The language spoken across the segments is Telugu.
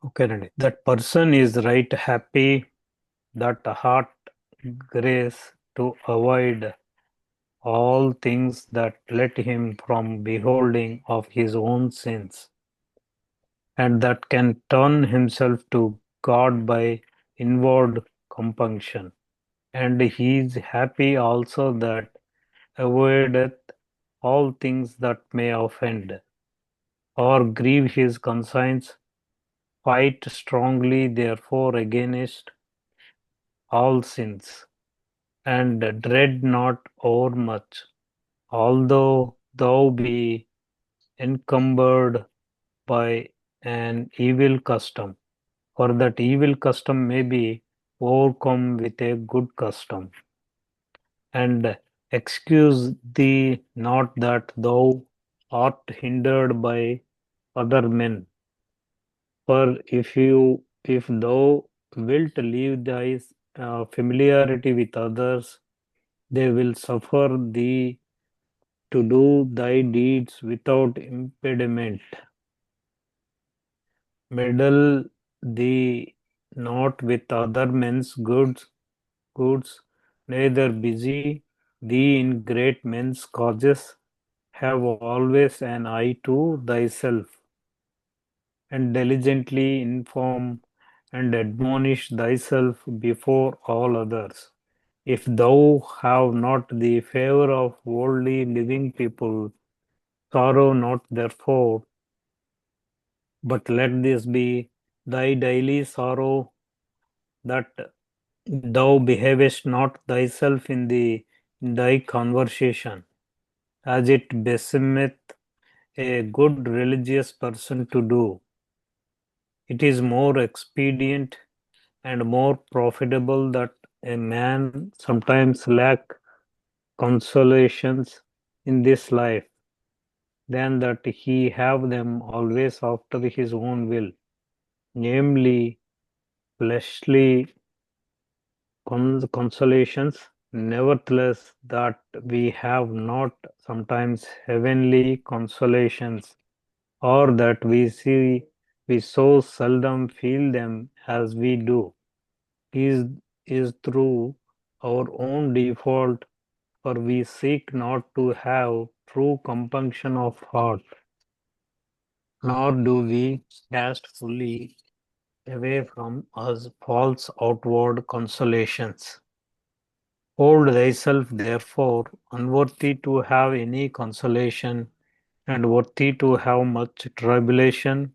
ఓకేనండి. That person is right happy that heart grace to avoid all things that let him from beholding of his own sins, and that can turn himself to God by inward compunction. And he is happy also that avoideth all things that may offend or grieve his conscience, fight strongly therefore against all sins, and dread not overmuch, although thou be encumbered by an evil custom, for that evil custom may be overcome with a good custom. And excuse thee not that thou art hindered by other men, for if thou wilt leave thy familiarity with others, they will suffer thee to do thy deeds without impediment. Meddle thee not with other men's goods, neither busy thee in great men's causes. Have always an eye to thyself, and diligently inform and admonish thyself before all others. If thou have not the favor of worldly living people, sorrow not therefore, but let this be thy daily sorrow, that thou behavest not thyself in thy conversation, as it beseemeth a good religious person to do. It is more expedient and more profitable that a man sometimes lack consolations in this life than that he have them always after his own will, namely fleshly consolations. Nevertheless, that we have not sometimes heavenly consolations, or that we so seldom feel them as we do, is through our own default, for we seek not to have true compunction of heart, nor do we cast fully away from us false outward consolations. Hold thyself therefore unworthy to have any consolation, and worthy to have much tribulation,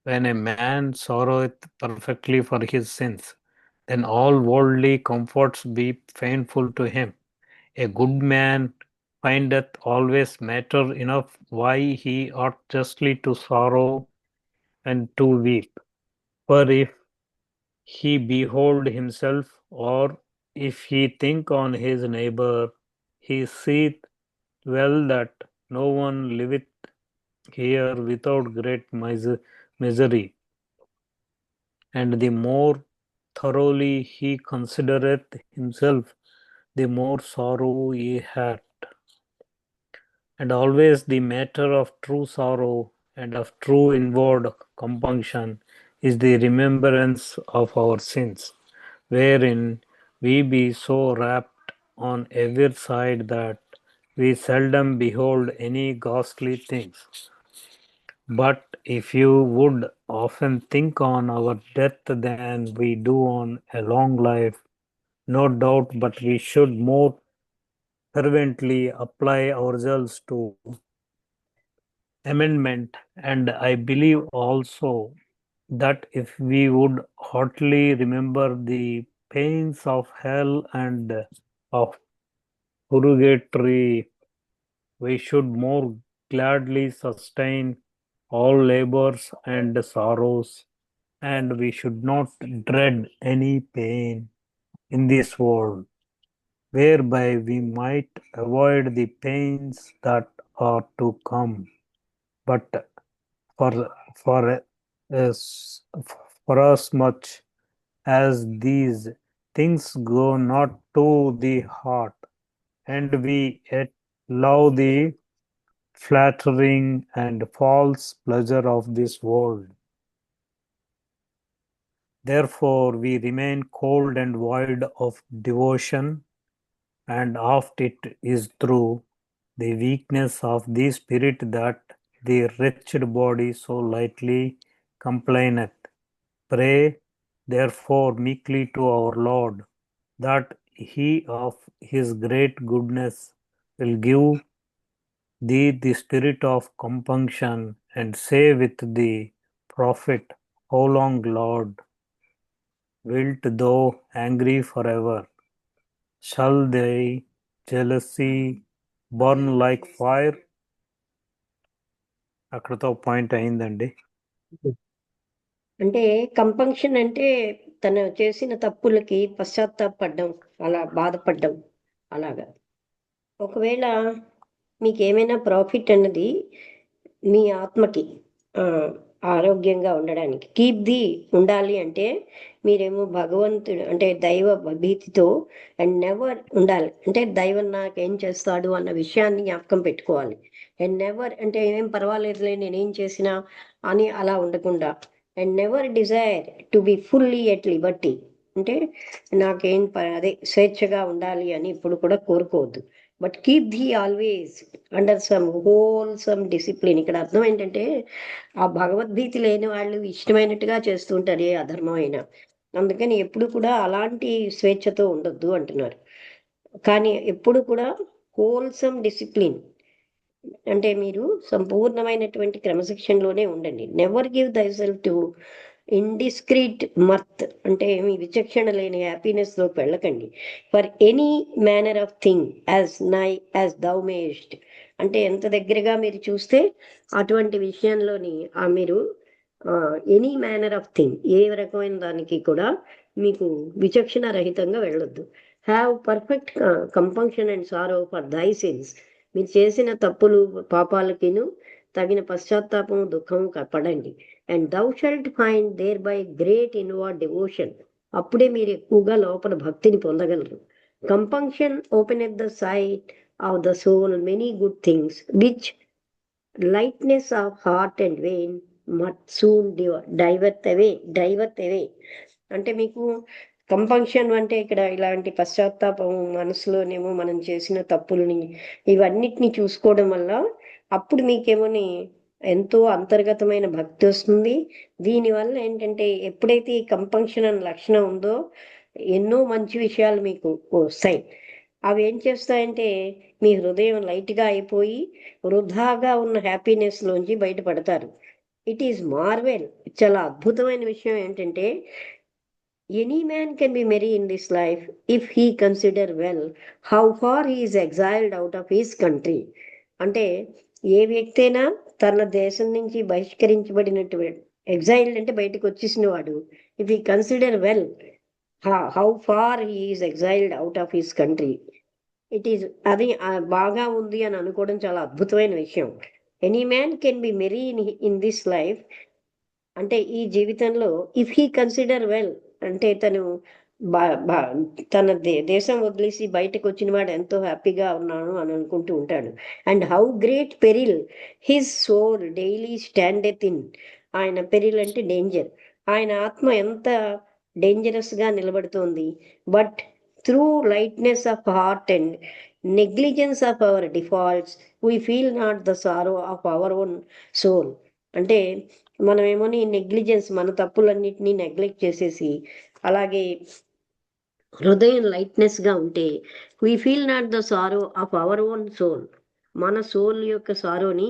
when a man sorroweth perfectly for his sins, then all worldly comforts be painful to him. A good man findeth always matter enough why he ought justly to sorrow and to weep. For if he behold himself, or if he think on his neighbor, he seeth well that no one liveth here without great misery, and the more thoroughly he considereth himself, the more sorrow he hath. And always the matter of true sorrow and of true inward compunction is the remembrance of our sins, wherein we be so wrapped on every side that we seldom behold any ghastly things. But if you would often think on our death than we do on a long life, no doubt but we should more fervently apply ourselves to amendment, and I believe also that if we would heartily remember the pains of hell and of purgatory, we should more gladly sustain all labors and sorrows, and we should not dread any pain in this world, whereby we might avoid the pains that are to come. But for for us for us much as these things go not to the heart, and we yet love the flattering and false pleasure of this world, Therefore, we remain cold and void of devotion, and oft it is through the weakness of the spirit that the wretched body so lightly complaineth. Pray, therefore, meekly to our Lord, that he of his great goodness will give thee the spirit of compunction, and say with the prophet, How long, Lord, wilt thou angry forever? Shall thy jealousy burn like fire? అక్కడతో పాయింట్ అయిందండి. అంటే కంపంక్షన్ అంటే తను చేసిన తప్పులకి పశ్చాత్తాపడ్డం, అలా బాధపడ్డం, అలాగా. ఒకవేళ మీకు ఏమైనా ప్రాఫిట్ అన్నది మీ ఆత్మకి ఆరోగ్యంగా ఉండడానికి కీప్ ది ఉండాలి అంటే మీరేమో భగవంతుడు అంటే దైవ భీతితో అండ్ నెవర్ ఉండాలి అంటే దైవం నాకేం చేస్తాడు అన్న విషయాన్ని జ్ఞాపకం పెట్టుకోవాలి. అండ్ నెవర్ అంటే ఏం పర్వాలేదులే నేనేం చేసినా అని అలా ఉండకుండా and never desire to be fully at liberty అంటే నాకేం అదే స్వేచ్ఛగా ఉండాలి అని ఇప్పుడు కూడా కోరుకోవద్దు. But keep thee always under some wholesome discipline. ఇక్కడ అర్థం ఏంటంటే ఆ భగవద్గీత లేని వాళ్ళు ఇష్టమైనట్టుగా చేస్తూ ఉంటారు ఏ అధర్మం అయినా. అందుకని ఎప్పుడు కూడా అలాంటి స్వేచ్ఛతో ఉండొద్దు అంటున్నారు. కానీ ఎప్పుడు కూడా హోల్సమ్ డిసిప్లిన్ అంటే మీరు సంపూర్ణమైనటువంటి క్రమశిక్షణలోనే ఉండండి. Never give thyself to indiscreet mirth అంటే మీ విచక్షణ లేని హ్యాపీనెస్ లోకి వెళ్ళకండి. For any manner of thing as nigh as thou mayest అంటే ఎంత దగ్గరగా మీరు చూస్తే అటువంటి విషయంలోని మీరు ఎనీ మేనర్ ఆఫ్ థింగ్ ఏ రకమైన దానికి కూడా మీకు విచక్షణ రహితంగా వెళ్ళొద్దు. Have perfect compunction and sorrow for thy sins మీరు చేసిన తప్పులు పాపాలకిను తగిన పశ్చాత్తాపం దుఃఖం పడండి. And thou shalt find there by great inward devotion అప్పుడే మీరు ఎక్కువగా లోపల భక్తిని పొందగలరు. Compunction open at the sight of the soul many good things which lightness of heart and vain mirth soon divert away అంటే మీకు కంపంక్షన్ అంటే ఇక్కడ ఇలాంటి పశ్చాత్తాపం మనసులోనేమో మనం చేసిన తప్పుల్ని ఇవన్నిటిని చూసుకోవడం వల్ల అప్పుడు మీకేమోని ఎంతో అంతర్గతమైన భక్తి వస్తుంది. దీనివల్ల ఏంటంటే ఎప్పుడైతే ఈ కంపంక్షన్ అనే లక్షణం ఉందో ఎన్నో మంచి విషయాలు మీకు వస్తాయి. అవి ఏం చేస్తాయంటే మీ హృదయం లైట్గా అయిపోయి వృధాగా ఉన్న హ్యాపీనెస్ లోంచి బయటపడతారు. It is marvel. చాలా అద్భుతమైన విషయం ఏంటంటే any man can be merry in this life if he consider well how far he is exiled out of his country అంటే ఏ వ్యక్తి అయినా తన దేశం నుంచి బహిష్కరించబడినటువంటి ఎగ్జైల్డ్ అంటే బయటకు వచ్చేసిన వాడు if he consider well how far he is exiled out of his country it is అది బాగా ఉంది అని అనుకోవడం చాలా అద్భుతమైన విషయం. Any man can be merry in this life అంటే ఈ జీవితంలో ఇఫ్ హీ కన్సిడర్ వెల్ అంటే తను తన దేశం వదిలేసి బయటకు వచ్చిన వాడు ఎంతో హ్యాపీగా ఉన్నాను అని అనుకుంటూ ఉంటాడు. And how great peril his soul daily standeth in ఆయన పెరిల్ అంటే డేంజర్ ఆయన ఆత్మ ఎంత డేంజరస్గా నిలబడుతోంది. But through lightness of heart and negligence of our defaults we feel not the sorrow of our own soul అంటే మనమేమో నెగ్లిజెన్స్ మన తప్పులన్నిటినీ నెగ్లెక్ట్ చేసేసి అలాగే హృదయం లైట్నెస్గా ఉంటే we feel not the sorrow of our own soul మన సోల్ యొక్క సారోని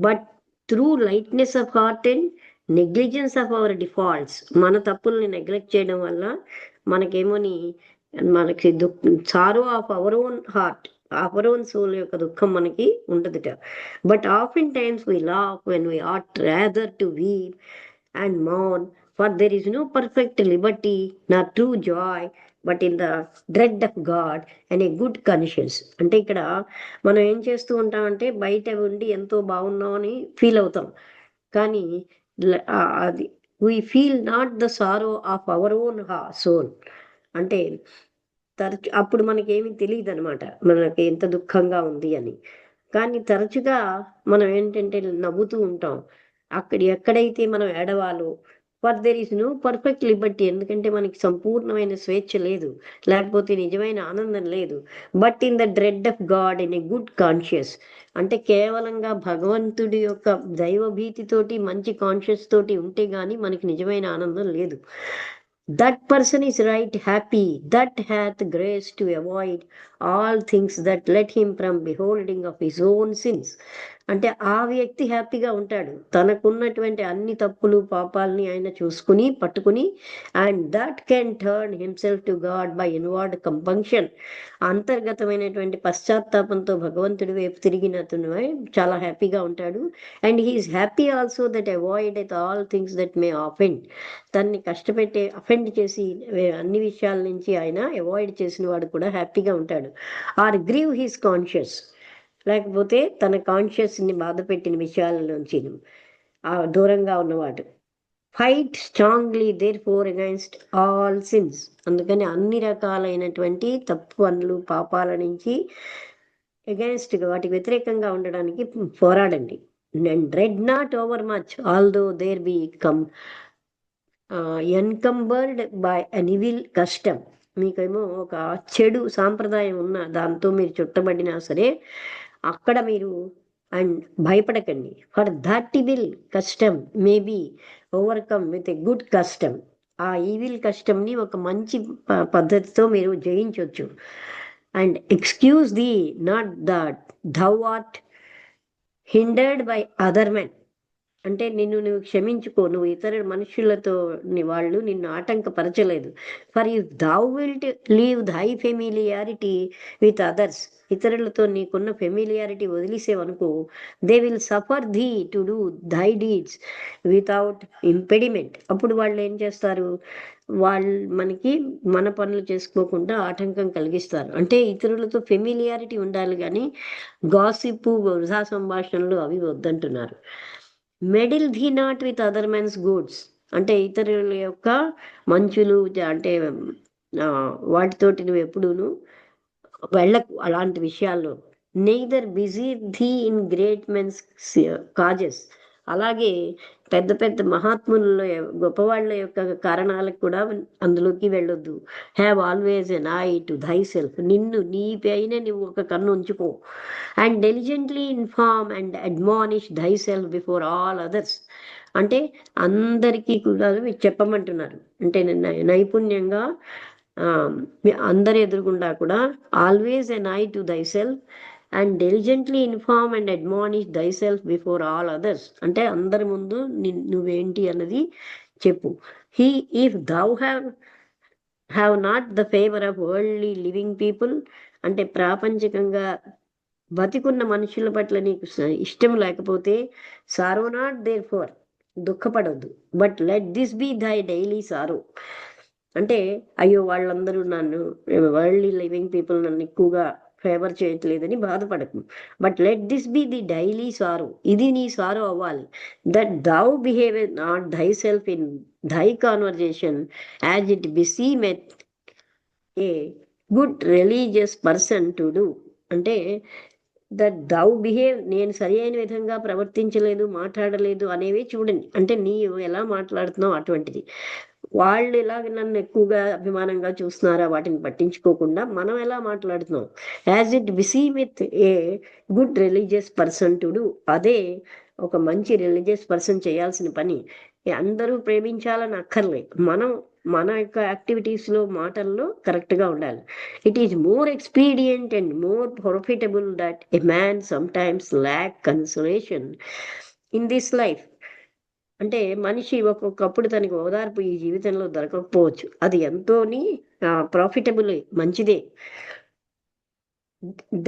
but through lightness of heart and negligence of our defaults మన తప్పుల్ని నెగ్లెక్ట్ చేయడం వల్ల మనకేమోని మనకి sorrow of our own heart our own soul యొక్క దుఃఖం మనకి ఉండదుట. But oftentimes we laugh when we ought rather to weep and మౌన్ for there is no perfect liberty nor true joy but in the dread of God and a good conscience అంటే ఇక్కడ మనం ఏం చేస్తూ ఉంటామంటే బయట ఉండి ఎంతో బాగున్నాం అని ఫీల్ అవుతాం కానీ అది we feel not the sorrow of our own soul అంటే తరచు అప్పుడు మనకేమీ తెలియదు అనమాట మనకి ఎంత దుఃఖంగా ఉంది అని. కానీ తరచుగా మనం ఏంటంటే నవ్వుతూ ఉంటాం. ఎక్కడైతే మనం ఏడవాలో for there is no perfect liberty, ఎందుకంటే మనకి సంపూర్ణమైన స్వేచ్ఛ లేదు, లేకపోతే నిజమైన ఆనందం లేదు. But in the dread of God in a good conscious, అంటే కేవలంగా భగవంతుడి యొక్క దైవభీతితోటి మంచి కాన్షియస్ తోటి ఉంటే గాని మనకి నిజమైన ఆనందం లేదు. That person is right happy that hath grace to avoid all things that let him from beholding of his own since. అంటే ఆ వ్యక్తి హ్యాపీగా ఉంటాడు, తనకున్నటువంటి అన్ని తప్పులు పాపాలని ఆయన చూసుకుని పట్టుకుని, and that can turn himself to God by inward compunction. అంతర్గతమైనటువంటి పశ్చాత్తాపంతో భగవంతుడి వైపు తిరిగిన అతను చాలా హ్యాపీగా ఉంటాడు. And he is happy also that avoid at all things that may offend. తన్ని కష్టపెట్టే అఫెండ్ చేసి అన్ని విషయాల నుంచి ఆయన అవాయిడ్ చేసిన వాడు కూడా హ్యాపీగా ఉంటాడు. ఆర్ గ్రీవ్ హీస్ కాన్షియస్, లేకపోతే తన కాన్షియస్ని బాధ పెట్టిన విషయాలలోంచి దూరంగా ఉన్నవాడు. Fight strongly therefore against all sins, అందుకని అన్ని రకాలైనటువంటి తప్పు పనులు పాపాల నుంచి అగైన్స్ట్గా వాటికి వ్యతిరేకంగా ఉండడానికి పోరాడండి. And dread not over much although there be encumbered by an evil custom. మీకేమో ఒక చెడు సాంప్రదాయం ఉన్న దాంతో మీరు చుట్టబడినా సరే అక్కడ మీరు అండ్ భయపడకండి. For that evil custom may be overcome with a good custom. ఆ ఈవిల్ కస్టమ్ని ఒక మంచి పద్ధతితో మీరు జయించవచ్చు. And excuse the not that thou art hindered by other men, అంటే నువ్వు క్షమించుకో, నువ్వు ఇతర మనుషులతో వాళ్ళు నిన్ను ఆటంకపరచలేదు. For if thou wilt leave thy familiarity with others, ఇతరులతో నీకున్న ఫెమిలియారిటీ వదిలేసేవనుకో, they will suffer thee to do thy deeds without impediment. అప్పుడు వాళ్ళు ఏం చేస్తారు, వాళ్ళు మన పనులు చేసుకోకుండా ఆటంకం కలిగిస్తారు. అంటే ఇతరులతో ఫెమిలియారిటీ ఉండాలి కానీ గాసిప్ వృధా సంభాషణలు అవి వద్దంటున్నారు. Meddle thee not with other men's goods, అంటే ఇతరుల యొక్క మంచులు అంటే వాటితోటి నువ్వు ఎప్పుడూను వెళ్ళకు అలాంటి విషయాల్లో. Neither busy thee in great men's causes, అలాగే పెద్ద పెద్ద మహాత్ములలో గొప్పవాళ్ళ యొక్క కారణాలకు కూడా అందులోకి వెళ్ళొద్దు. Have always an eye to thyself, నీ పైన నువ్వు ఒక కన్ను ఉంచుకో. And diligently inform and admonish thyself before all others, అంటే అందరికీ కూడా చెప్పమంటున్నారు. అంటే నైపుణ్యంగా అందరి ఎదురుగుండా కూడా always an eye to thyself and diligently inform and admonish thyself before all others, అంటే అందరి ముందు నువ్వేంటి అన్నది చెప్పు. He if thou have not the favour of worldly living people, అంటే ప్రాపంచికంగా బతికున్న మనుషుల పట్ల నీకు ఇష్టం లేకపోతే, సారో నాట్ దేర్ ఫోర్, దుఃఖపడద్దు. But let this be thy daily sorrow, అంటే అయ్యో వాళ్ళందరూ నన్ను వరల్డ్లీ లివింగ్ పీపుల్ నన్ను ఎక్కువగా ఫేవర్ చేయట్లేదని బాధపడకు. But let this be the daily sorrow, ఇది నీ సారో అవ్వాలి. That thou behave not thyself in thy conversation as it beseemeth a good religious person to do, అంటే దట్ దౌ బిహేవ్, నేను సరి అయిన విధంగా ప్రవర్తించలేదు మాట్లాడలేదు అనేవి చూడండి. అంటే నీవు ఎలా మాట్లాడుతున్నావు అటువంటిది. వాళ్ళు ఇలాగ నన్ను ఎక్కువగా అభిమానంగా చూస్తున్నారా వాటిని పట్టించుకోకుండా మనం ఎలా మాట్లాడుతున్నాం, as it busy with a good religious person to do, అదే ఒక మంచి రిలీజియస్ పర్సన్ చేయాల్సిన పని. అందరూ ప్రేమించాలని అక్కర్లే, మన యొక్క యాక్టివిటీస్లో మాటల్లో కరెక్ట్గా ఉండాలి. It is more expedient and more profitable that a man sometimes lakh consolation in this life, అంటే మనిషి ఒక్కొక్కప్పుడు తనకి ఓదార్పు ఈ జీవితంలో దొరకకపోవచ్చు, అది ఎంతోని ప్రాఫిటబుల్ మంచిదే.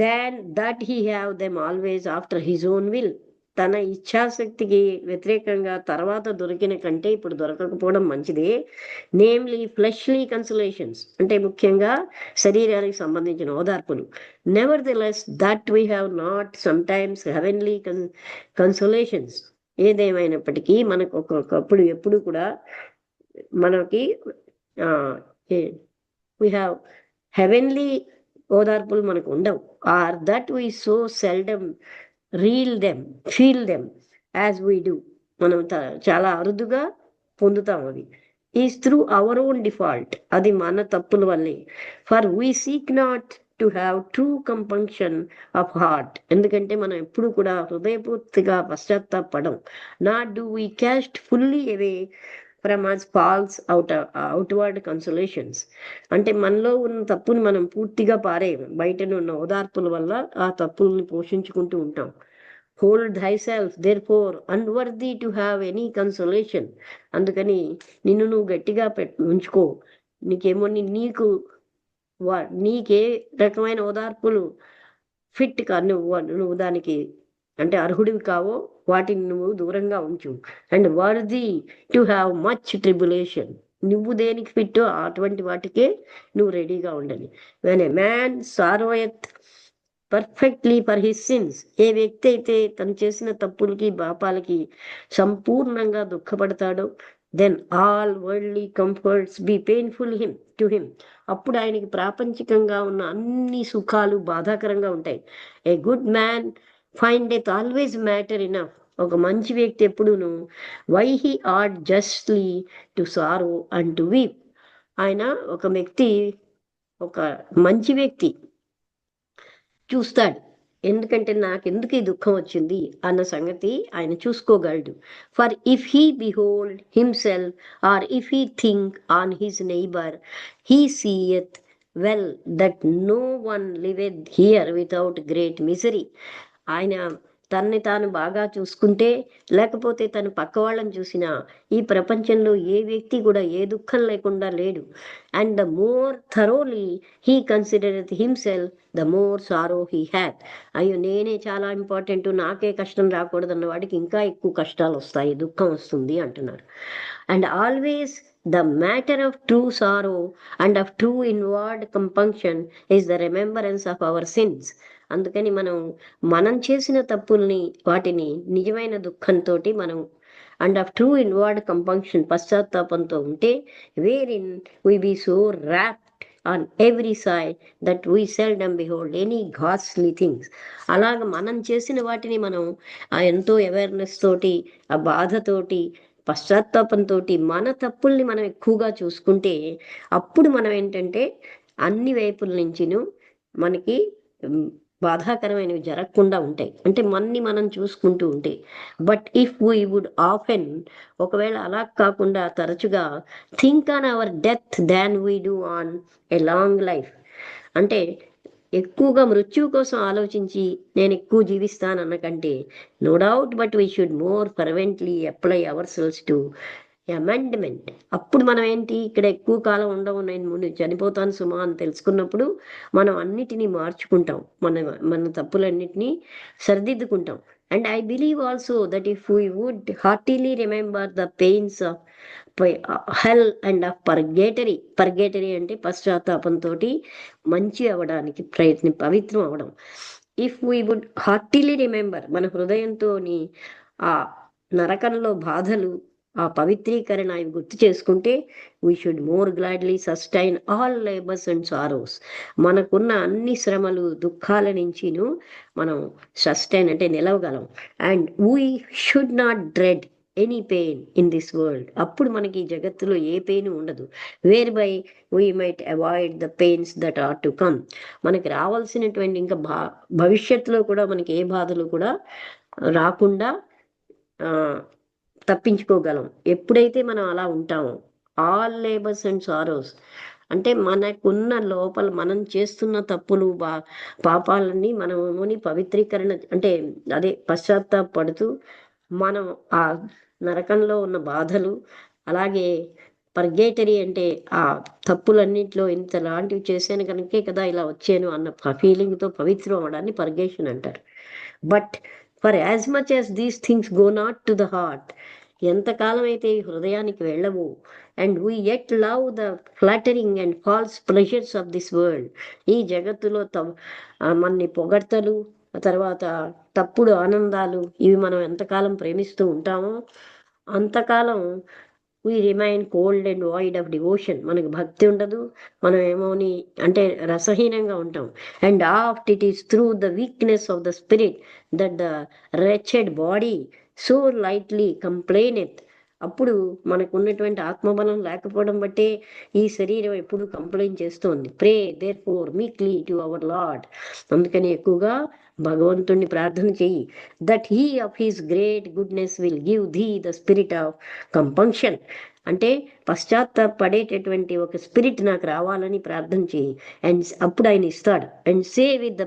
Than that he have them always after his own will, తన ఇచ్ఛాశక్తికి వ్యతిరేకంగా తర్వాత దొరికిన కంటే ఇప్పుడు దొరకకపోవడం మంచిదే. నేమ్లీ ఫ్లెష్లీ కన్సలేషన్స్, అంటే ముఖ్యంగా శరీరానికి సంబంధించిన ఓదార్పులు. Nevertheless that we have not sometimes heavenly consolations, ఏదేమైనప్పటికీ మనకు ఒక్కొక్కప్పుడు ఎప్పుడు కూడా మనకి వీ హ్యావ్ హెవెన్లీ ఓదార్పులు మనకు ఉండవు. Or that we so seldom feel them as we do, మనం చాలా అరుదుగా పొందుతాం. అది is through our own default, అది మన తప్పుల వల్లే. For we seek not to have true compunction of heart, ఎందుకంటే మనం ఎప్పుడు కూడా హృదయపూర్తిగా పశ్చాత్తాపడం. Not do we cast fully away from us false outward consolations, అంటే మనలో ఉన్న తప్పుని మనం పూర్తిగా పారేయం, బయట ఉన్న ఓదార్పుల వల్ల ఆ తప్పుల్ని పోషించుకుంటూ ఉంటాం. Hold thyself therefore unworthy to have any consolation, అందుకని నిన్ను నువ్వు గట్టిగా ఉంచుకో, నీకేమో నీకు నీకే రకమైన ఓదార్పులు ఫిట్ కా, నువ్వు దానికి అంటే అర్హుడివి కావో వాటిని నువ్వు దూరంగా ఉంచు. And worthy to have much tribulation, నువ్వు దేనికి ఫిట్ అటువంటి వాటికే నువ్వు రెడీగా ఉండాలి. When a man sorroweth perfectly for his sins, ఏ వ్యక్తి అయితే తను చేసిన తప్పులకి పాపాలకి సంపూర్ణంగా దుఃఖపడతాడో, then all worldly comforts be painful to him, అప్పుడు ఆయనకి ప్రాపంచికంగా ఉన్న అన్ని సుఖాలు బాధాకరంగా ఉంటాయి. A good man find death always matter enough, ఒక మంచి వ్యక్తి ఎప్పుడూను why he ought justly to sorrow and to వీప్, ఆయన ఒక వ్యక్తి, ఒక మంచి వ్యక్తి చూస్తాడు, ఎందుకంటే నాకెందుకు ఈ దుఃఖం వచ్చింది అన్న సంగతి ఆయన చూసుకోగలడు. For if he behold himself or if he think on his neighbour, he seeth well that no one liveth here without great misery, ఆయన తన్ని తాను బాగా చూసుకుంటే, లేకపోతే తను పక్క వాళ్ళని చూసినా ఈ ప్రపంచంలో ఏ వ్యక్తి కూడా ఏ దుఃఖం లేకుండా లేడు. And the more thoroughly he considered himself the more sorrow he had, అయ్యో నేనే చాలా ఇంపార్టెంట్, నాకే కష్టం రాకూడదన్న వాడికి ఇంకా ఎక్కువ కష్టాలు వస్తాయి, దుఃఖం వస్తుంది అంటున్నారు. And always the matter of true sorrow and of true inward compunction is the remembrance of our sins, అందుకని మనం చేసిన తప్పుల్ని వాటిని నిజమైన దుఃఖంతో మనం and of true inward compunction పశ్చాత్తాపంతో ఉంటే, wherein we be so wrapped on every side that we seldom behold any ghostly things, అలాగ మనం చేసిన వాటిని మనం ఎంతో అవేర్నెస్ తోటి, ఆ బాధతోటి, పశ్చాత్తాపంతో మన తప్పుల్ని మనం ఎక్కువగా చూసుకుంటే, అప్పుడు మనం ఏంటంటే అన్ని వైపుల నుంచిను మనకి బాధాకరమైనవి జరగకుండా ఉంటాయి, అంటే మనం చూసుకుంటూ ఉంటే. But if we would often, ఒకవేళ అలా కాకుండా తరచుగా think on our death than we do on a long life, అంటే ఎక్కువగా మృత్యువు కోసం ఆలోచించి నేను ఎక్కువ జీవిస్తానన్న కంటే, no doubt but we should more fervently apply ourselves to amendment, అప్పుడు మనం ఏంటి ఇక్కడ ఎక్కువ కాలం ఉండవు, నేను ముందు చనిపోతాను సుమా అని తెలుసుకున్నప్పుడు మనం అన్నిటినీ మార్చుకుంటాం, మన తప్పులన్నిటినీ సరిదిద్దుకుంటాం. And I believe also that if we would heartily remember the pains of hell and of purgatory అంటే పశ్చాత్తాపంతో మంచి అవడానికి పవిత్రం అవడం. If we would heartily remember, మన హృదయంతో ఆ నరకంలో బాధలు, ఆ పవిత్రీకరణ ఇవి గుర్తు చేసుకుంటే, we should more gladly sustain all labours and sorrows, మనకున్న అన్ని శ్రమలు దుఃఖాల నుంచిను మనం సస్టైన్ అంటే నిలవగలం. And we should not dread any pain in this world, అప్పుడు మనకి ఈ జగత్తులో ఏ పెయిన్ ఉండదు. Whereby we might avoid the pains that are to come, మనకి రావాల్సినటువంటి ఇంకా భవిష్యత్తులో కూడా మనకి ఏ బాధలు కూడా రాకుండా తప్పించుకోగలం ఎప్పుడైతే మనం అలా ఉంటామో. ఆల్ లేబర్స్ అండ్ సారోస్ అంటే మనకున్న లోపల మనం చేస్తున్న తప్పులు పాపాలన్నీ మనముని పవిత్రీకరణ అంటే అదే పశ్చాత్తాపడుతూ మనం ఆ నరకంలో ఉన్న బాధలు, అలాగే పర్గేటరీ అంటే ఆ తప్పులన్నింటిలో ఇంతలాంటివి చేశాను కనుకే కదా ఇలా వచ్చాను అన్న ఫీలింగ్తో పవిత్రం అవడాన్ని పర్గేషన్ అంటారు. But forasmuch as these things go not to the heart, ఎంతకాలం అయితే ఈ హృదయానికి వెళ్ళవు, and we yet love the flattering and false pleasures of this world, ఈ జగత్తులో మన్ని పొగడ్తలు, తర్వాత తప్పుడు ఆనందాలు, ఇవి మనం ఎంతకాలం ప్రేమిస్తూ ఉంటామో అంతకాలం we remain cold and void of devotion, మనకు భక్తి ఉండదు, మనం ఏమోని అంటే రసహీనంగా ఉంటాం. And oft it is through the weakness of the spirit that the wretched body so lightly complaineth, అప్పుడు మనకు ఉన్నటువంటి ఆత్మబలం లేకపోవడం బట్టే ఈ శరీరం ఎప్పుడు కంప్లైంట్ చేస్తోంది. Pray therefore meekly to our Lord. అందుకని ఎక్కువగా భగవంతుణ్ణి ప్రార్థన చెయ్యి. That he of his great goodness will give thee the spirit of compunction. అంటే పశ్చాత్తాపడేటటువంటి ఒక స్పిరిట్ నాకు రావాలని ప్రార్థన చేయి. అండ్ అప్పుడు ఆయన ఇస్తాడు. అండ్ సే విత్ ద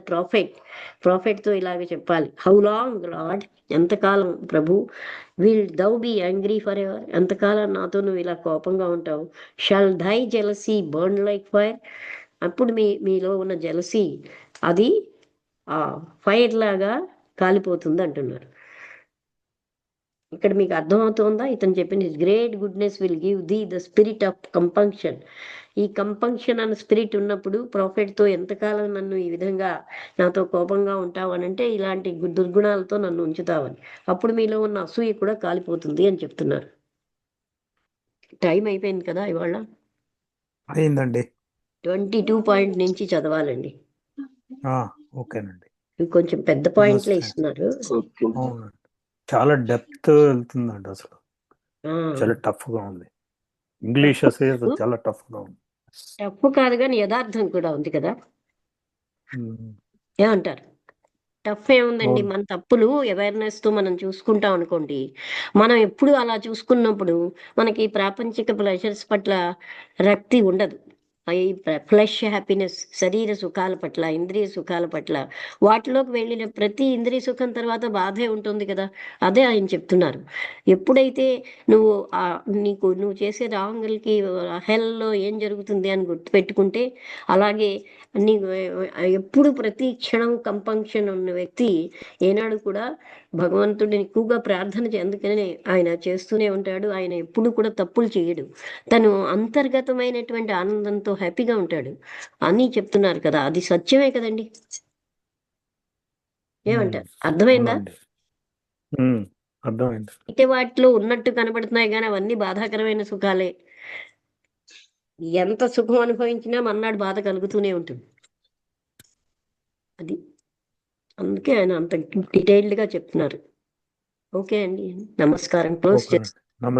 ప్రాఫెట్తో ఇలాగ చెప్పాలి. హౌ లాంగ్ లార్డ్, ఎంతకాలం ప్రభు, will thou be angry for ever, ఎంతకాలం నాతో నువ్వు ఇలా కోపంగా ఉంటావు. Shall thy jealousy burn like fire, అప్పుడు మీలో ఉన్న జెలసీ అది ఆ ఫైర్ లాగా కాలిపోతుంది అంటున్నారు. ఇక్కడ మీకు అర్థమవుతుందా? ఇతను చెప్పిన great goodness will give thee the spirit of compunction. ఈ కంపంక్షన్ అన్న స్పిరిట్ ఉన్నప్పుడు ప్రాఫిట్తో ఎంతకాలం నన్ను ఈ విధంగా నాతో కోపంగా ఉంటావు అని అంటే ఇలాంటి దుర్గుణాలతో నన్ను ఉంచుతావని, అప్పుడు మీలో ఉన్న అసూయ కూడా కాలిపోతుంది అని చెప్తున్నారు. టైం అయిపోయింది కదా ఇవాళ. అయిందండి. 22 పాయింట్ నుంచి చదవాలండి. ఓకేనండి. కొంచెం పెద్ద పాయింట్లే ఇస్తున్నారు. అవునండి, చాలా డెప్త్ వెళ్తుందండి. అసలు చాలా టఫ్ గా ఉంది. ఇంగ్లీష్ అసలు చాలా టఫ్ గా ఉంది. టఫ్ కాదు కానీ యథార్థం కూడా ఉంది కదా. ఏమంటారు? టఫ్ ఏముందండి, మన తప్పులు అవేర్నెస్ తో మనం చూసుకుంటాం అనుకోండి. మనం ఎప్పుడు అలా చూసుకున్నప్పుడు మనకి ప్రాపంచిక ప్లెజర్స్ పట్ల రక్తి ఉండదు. ఈ ఫ్లెష్ హ్యాపీనెస్, శరీర సుఖాల పట్ల, ఇంద్రియ సుఖాల పట్ల, వాటిలోకి వెళ్ళిన ప్రతి ఇంద్రియ సుఖం తర్వాత బాధే ఉంటుంది కదా. అదే ఆయన చెప్తున్నారు. ఎప్పుడైతే నువ్వు నువ్వు చేసే రాంగులకి హెల్లో ఏం జరుగుతుంది అని గుర్తుపెట్టుకుంటే, అలాగే నీకు ఎప్పుడు ప్రతి క్షణం కంపంక్షన్ ఉన్న వ్యక్తి ఏనాడు కూడా భగవంతుడిని ఎక్కువగా ప్రార్థన అందుకనే ఆయన చేస్తూనే ఉంటాడు. ఆయన ఎప్పుడు కూడా తప్పులు చేయడు. తను అంతర్గతమైనటువంటి ఆనందంతో హ్యాపీగా ఉంటాడు అని చెప్తున్నారు కదా. అది సత్యమే కదండి. ఏమంటారు? అర్థమైందా? అర్థమైంది. అయితే వాటిలో ఉన్నట్టు కనబడుతున్నాయి కానీ అవన్నీ బాధాకరమైన సుఖాలే. ఎంత సుఖం అనుభవించినా మన్నాడు బాధ కలుగుతూనే ఉంటుంది. అది అందుకే ఆయన అంత డీటెయిల్డ్గా చెప్తున్నారు. ఓకే అండి, నమస్కారం. క్లోజ్